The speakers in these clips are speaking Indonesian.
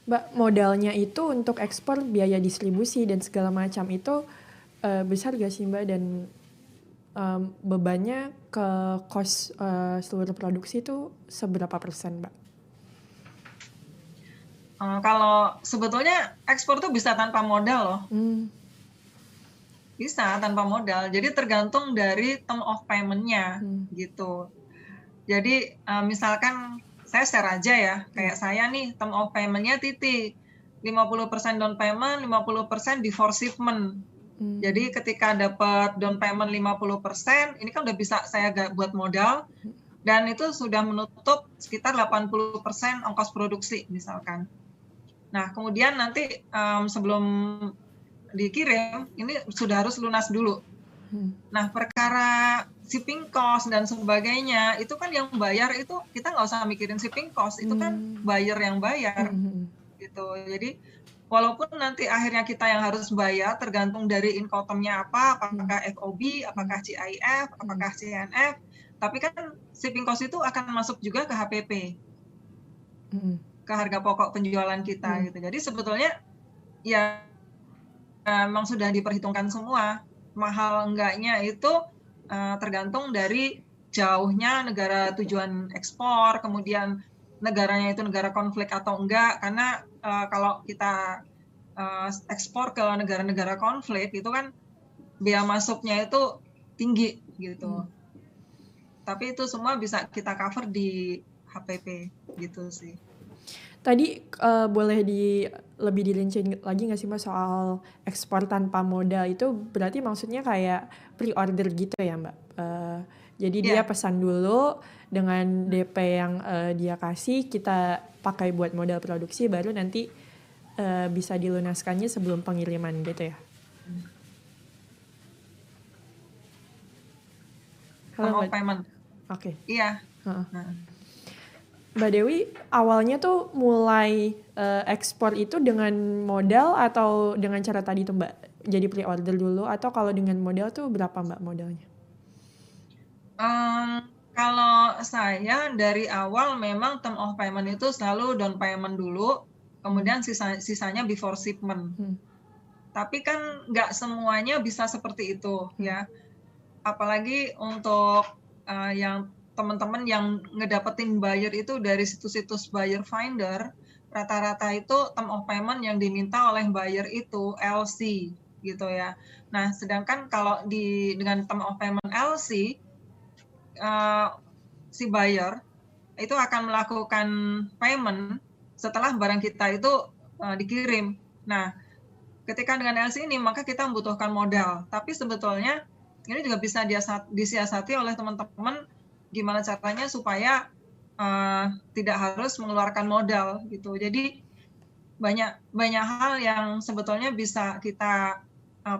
Mbak, modalnya itu untuk ekspor, biaya distribusi dan segala macam itu besar gak sih Mbak? Dan bebannya ke cost seluruh produksi itu seberapa persen Mbak? Kalau sebetulnya ekspor tuh bisa tanpa modal loh. Bisa tanpa modal. Jadi tergantung dari term of payment-nya gitu. Jadi misalkan saya share aja ya, kayak saya nih term of payment-nya titik 50% down payment, 50% before shipment. Jadi ketika dapat down payment 50%, ini kan udah bisa saya buat modal dan itu sudah menutup sekitar 80% ongkos produksi misalkan. Nah, kemudian nanti sebelum dikirim, ini sudah harus lunas dulu. Nah, perkara shipping cost dan sebagainya, itu kan yang bayar itu kita nggak usah mikirin shipping cost, itu kan buyer yang bayar. Gitu. Jadi, walaupun nanti akhirnya kita yang harus bayar, tergantung dari Incoterm-nya apa, apakah FOB, apakah CIF, apakah CNF, tapi kan shipping cost itu akan masuk juga ke HPP. Ke harga pokok penjualan kita gitu. Jadi sebetulnya ya memang sudah diperhitungkan semua. Mahal enggaknya itu tergantung dari jauhnya negara tujuan ekspor, kemudian negaranya itu negara konflik atau enggak. Karena kalau kita ekspor ke negara-negara konflik itu kan biaya masuknya itu tinggi gitu. Tapi itu semua bisa kita cover di HPP gitu sih. Tadi boleh lebih dirinciin lagi nggak sih Mbak soal ekspor tanpa modal itu berarti maksudnya kayak pre-order gitu ya Mbak? Jadi dia pesan dulu dengan DP yang dia kasih, kita pakai buat modal produksi, baru nanti bisa dilunaskannya sebelum pengiriman gitu ya? Halo, Mbak. Payment. Oke. Iya. Mbak Dewi, awalnya tuh mulai ekspor itu dengan modal atau dengan cara tadi tuh Mbak? Jadi pre-order dulu atau kalau dengan modal tuh berapa Mbak modalnya? Kalau saya dari awal memang term of payment itu selalu down payment dulu, kemudian sisanya before shipment. Tapi kan nggak semuanya bisa seperti itu ya. Apalagi untuk yang teman-teman yang ngedapetin buyer itu dari situs-situs buyer finder, rata-rata itu term of payment yang diminta oleh buyer itu LC gitu ya. Nah, sedangkan kalau dengan term of payment LC, si buyer itu akan melakukan payment setelah barang kita itu dikirim. Nah, ketika dengan LC ini maka kita membutuhkan modal. Tapi sebetulnya ini juga bisa disiasati oleh teman-teman gimana caranya supaya tidak harus mengeluarkan modal gitu. Jadi banyak hal yang sebetulnya bisa kita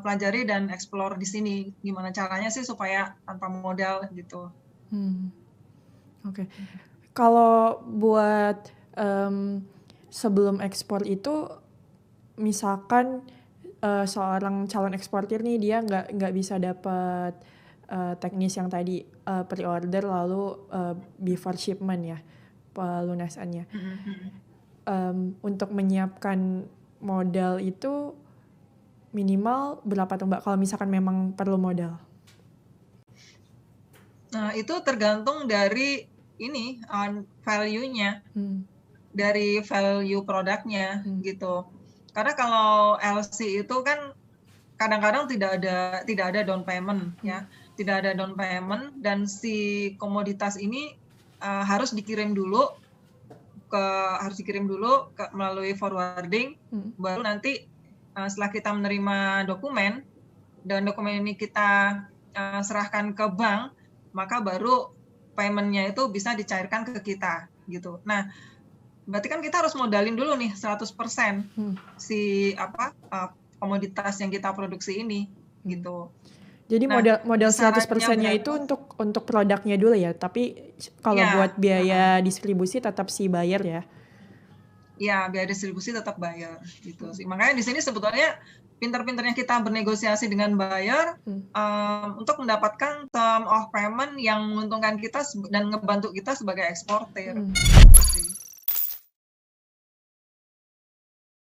pelajari dan explore di sini. Gimana caranya sih supaya tanpa modal gitu. Oke. Kalau buat sebelum ekspor itu, misalkan seorang calon eksportir nih dia nggak bisa dapat teknis yang tadi pre-order lalu before shipment ya pelunasannya. Untuk menyiapkan modal itu minimal berapa tuh Mbak kalau misalkan memang perlu modal? Nah, itu tergantung dari ini value-nya, dari value produknya gitu. Karena kalau LC itu kan kadang-kadang tidak ada down payment ya, tidak ada down payment dan si komoditas ini harus dikirim dulu melalui forwarding, baru nanti setelah kita menerima dokumen dan dokumen ini kita serahkan ke bank, maka baru payment-nya itu bisa dicairkan ke kita gitu. Nah, berarti kan kita harus modalin dulu nih 100% si komoditas yang kita produksi ini gitu. Jadi modal 100%-nya itu untuk produknya dulu ya, tapi kalau buat biaya distribusi tetap si buyer ya? Iya, biaya distribusi tetap bayar gitu sih. Makanya di sini sebetulnya pintar-pintarnya kita bernegosiasi dengan buyer untuk mendapatkan term of payment yang menguntungkan kita dan ngebantu kita sebagai eksportir.